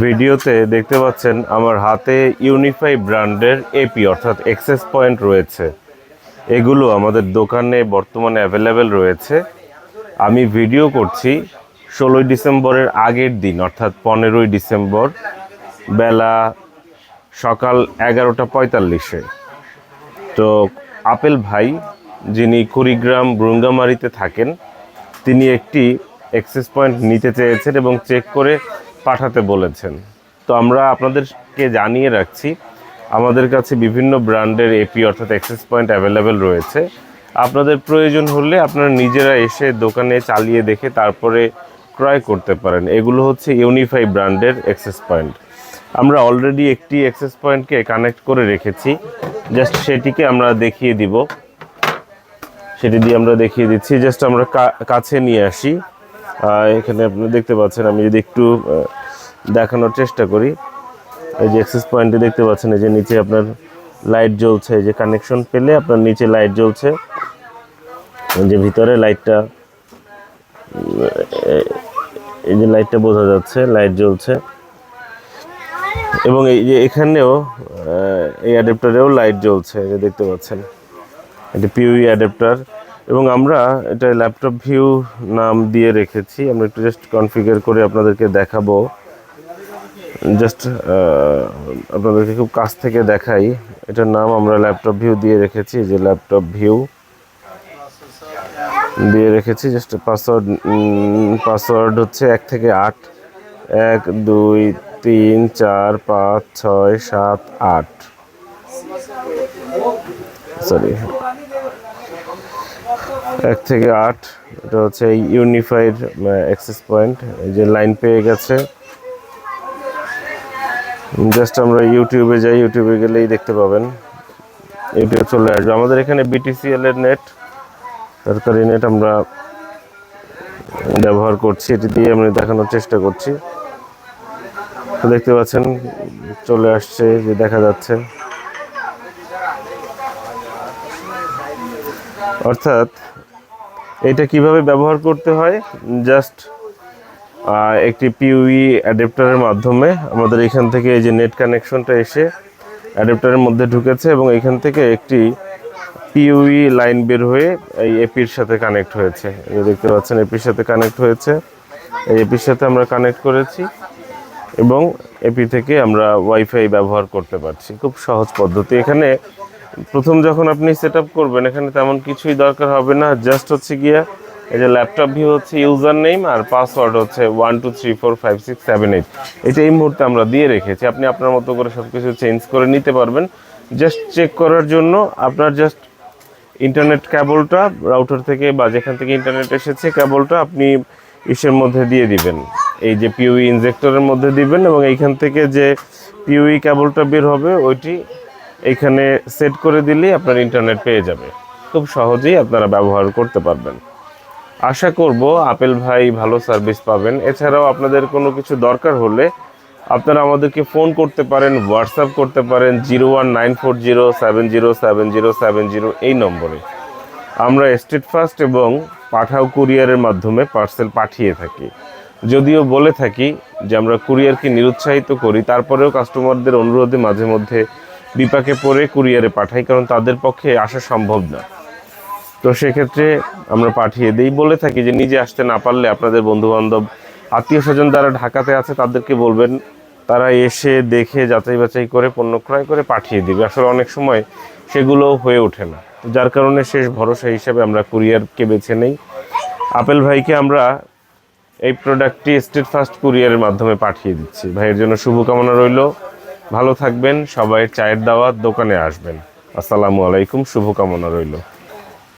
ভিডিওতে দেখতে পাচ্ছেন আমার হাতে ইউনিফাই ব্র্যান্ডের এপি অর্থাৎ এক্সেস পয়েন্ট রয়েছে। এগুলো আমাদের দোকানে বর্তমানে অ্যাভেলেবেল রয়েছে। আমি ভিডিও করছি 16ই ডিসেম্বরের আগের দিন অর্থাৎ 15ই ডিসেম্বর বেলা সকাল 11:45-এ। তো আপেল ভাই যিনি কুড়িগ্রাম ব্রুঙ্গামারিতে থাকেন, তিনি একটি অ্যাক্সেস পয়েন্ট নিতে চেয়েছেন এবং চেক করে পাঠাতে বলেছেন। তো আমরা আপনাদেরকে জানিয়ে রাখছি, আমাদের কাছে বিভিন্ন ব্র্যান্ডের এপি অর্থাৎ অ্যাক্সেস পয়েন্ট অ্যাভেলেবেল রয়েছে। আপনাদের প্রয়োজন হলে আপনারা নিজেরা এসে দোকানে চালিয়ে দেখে তারপরে ক্রয় করতে পারেন। এগুলো হচ্ছে ইউনিফাই ব্র্যান্ডের অ্যাক্সেস পয়েন্ট। আমরা অলরেডি একটি অ্যাক্সেস পয়েন্টকে কানেক্ট করে রেখেছি, জাস্ট সেটিকে আমরা দেখিয়ে দিব। সেটি দিয়ে আমরা দেখিয়ে দিচ্ছি, জাস্ট আমরা কাছে নিয়ে আসি। এখানে আপনি দেখতে পাচ্ছেন, আমি যদি একটু দেখানোর চেষ্টা করি, এই যে অ্যাক্সেস পয়েন্টে দেখতে পাচ্ছেন, এই যে নিচে আপনার লাইট জ্বলছে, এই যে কানেকশন পেলে আপনার নিচে লাইট জ্বলছে, যে ভিতরে লাইটটা, এই যে লাইটটা বোঝা যাচ্ছে, লাইট জ্বলছে। এবং এই যে এখানেও এই অ্যাডাপ্টারেও লাইট জ্বলছে, এই যে দেখতে পাচ্ছেন, এটা পিউই অ্যাডাপ্টার। এবং আমরা এটা ল্যাপটপ ভিউ নাম দিয়ে রেখেছি। আমরা একটু জাস্ট কনফিগার করে আপনাদেরকে দেখাবো, জাস্ট আপনাদেরকে খুব কাছ থেকে দেখাই। এটার নাম আমরা ল্যাপটপ ভিউ দিয়ে রেখেছি, যে ল্যাপটপ ভিউ দিয়ে রেখেছি। জাস্ট পাসওয়ার্ড হচ্ছে 1 থেকে 8, 1 2 3 4 5 6 7 8, সরি 1 থেকে 8। এটা হচ্ছে এই ইউনিফাইড অ্যাক্সেস পয়েন্ট। এই যে লাইন পেয়ে গেছে, জাস্ট আমরা ইউটিউবে যাই, ইউটিউবে গেলেই দেখতে পাবেন, ইউটিউবে চলে আসবে। আমাদের এখানে বিটিসিএল এর নেট, সরকারি নেট আমরা ব্যবহার করছি, এটি দিয়ে আমরা দেখানোর চেষ্টা করছি। তো দেখতে পাচ্ছেন চলে আসছে, যে দেখা যাচ্ছে। অর্থাৎ এটা কিভাবে ব্যবহার করতে হয়, জাস্ট একটি পিউই অ্যাডাপ্টারের মাধ্যমে আমাদের এখান থেকে এই যে নেট কানেকশনটা এসে অ্যাডাপ্টারের মধ্যে ঢুকেছে এবং এখান থেকে একটি পিউই লাইন বের হয়ে এই এপির সাথে কানেক্ট হয়েছে। এই দেখতে পাচ্ছেন এপির সাথে কানেক্ট হয়েছে, এই এপির সাথে আমরা কানেক্ট করেছি এবং এপি থেকে আমরা ওয়াইফাই ব্যবহার করতে পারছি। খুব সহজ পদ্ধতি। এখানে প্রথম যখন আপনি সেট আপ করবেন, এখানে তেমন কিছুই দরকার হবে না, জাস্ট হচ্ছে গিয়া এই যে ল্যাপটপ ভিউ হচ্ছে ইউজার নেম আর পাসওয়ার্ড হচ্ছে 1 2 3 4 5 6 7 8। এটা এই মুহূর্তে আমরা দিয়ে রেখেছি, আপনি আপনার মতো করে সব কিছু চেঞ্জ করে নিতে পারবেন। জাস্ট চেক করার জন্য আপনার জাস্ট ইন্টারনেট কেবলটা রাউটার থেকে বা যেখান থেকে ইন্টারনেট এসেছে কেবলটা আপনি ইসের মধ্যে দিয়ে দিবেন, এই যে পিউই ইনজেক্টরের মধ্যে দিবেন এবং এইখান থেকে যে পিউই কেবলটা বের হবে ওইটি এইখানে সেট করে দিলেই আপনার ইন্টারনেট পেয়ে যাবে। খুব সহজেই আপনারা ব্যবহার করতে পারবেন। আশা করব আপেল ভাই ভালো সার্ভিস পাবেন। এছাড়াও আপনাদের কোনো কিছু দরকার হলে আপনারা আমাদেরকে ফোন করতে পারেন, হোয়াটসঅ্যাপ করতে পারেন 01940707070 এই নম্বরে। আমরা স্টেট ফাস্ট এবং পাঠাও কুরিয়ারের মাধ্যমে পার্সেল পাঠিয়ে থাকি। যদিও বলে থাকি যে আমরা কুরিয়ারকে নিরুৎসাহিত করি, তারপরেও কাস্টমারদের অনুরোধে মাঝে মধ্যে বিপাকে পড়ে কুরিয়ারে পাঠাই, কারণ তাদের পক্ষে আসা সম্ভব না। তো সেক্ষেত্রে আমরা পাঠিয়ে দিই। বলে থাকি যে নিজে আসতে না পারলে আপনাদের বন্ধুবান্ধব আত্মীয় স্বজন যারা ঢাকাতে আছে তাদেরকে বলবেন, তারা এসে দেখে যাচাই বাছাই করে পণ্য ক্রয় করে পাঠিয়ে দিবে। আসলে অনেক সময় সেগুলো হয়ে ওঠে না, যার কারণে শেষ ভরসা হিসেবে আমরা কুরিয়ারকে বেছে নেই। আপেল ভাইকে আমরা এই প্রোডাক্টটি স্টেট ফাস্ট কুরিয়ারের মাধ্যমে পাঠিয়ে দিচ্ছি। ভাইয়ের জন্য শুভকামনা রইল, ভালো থাকবেন। সবাই চায়ের দাওয়াত, দোকানে আসবেন। আসসালামু আলাইকুম, শুভকামনা রইল।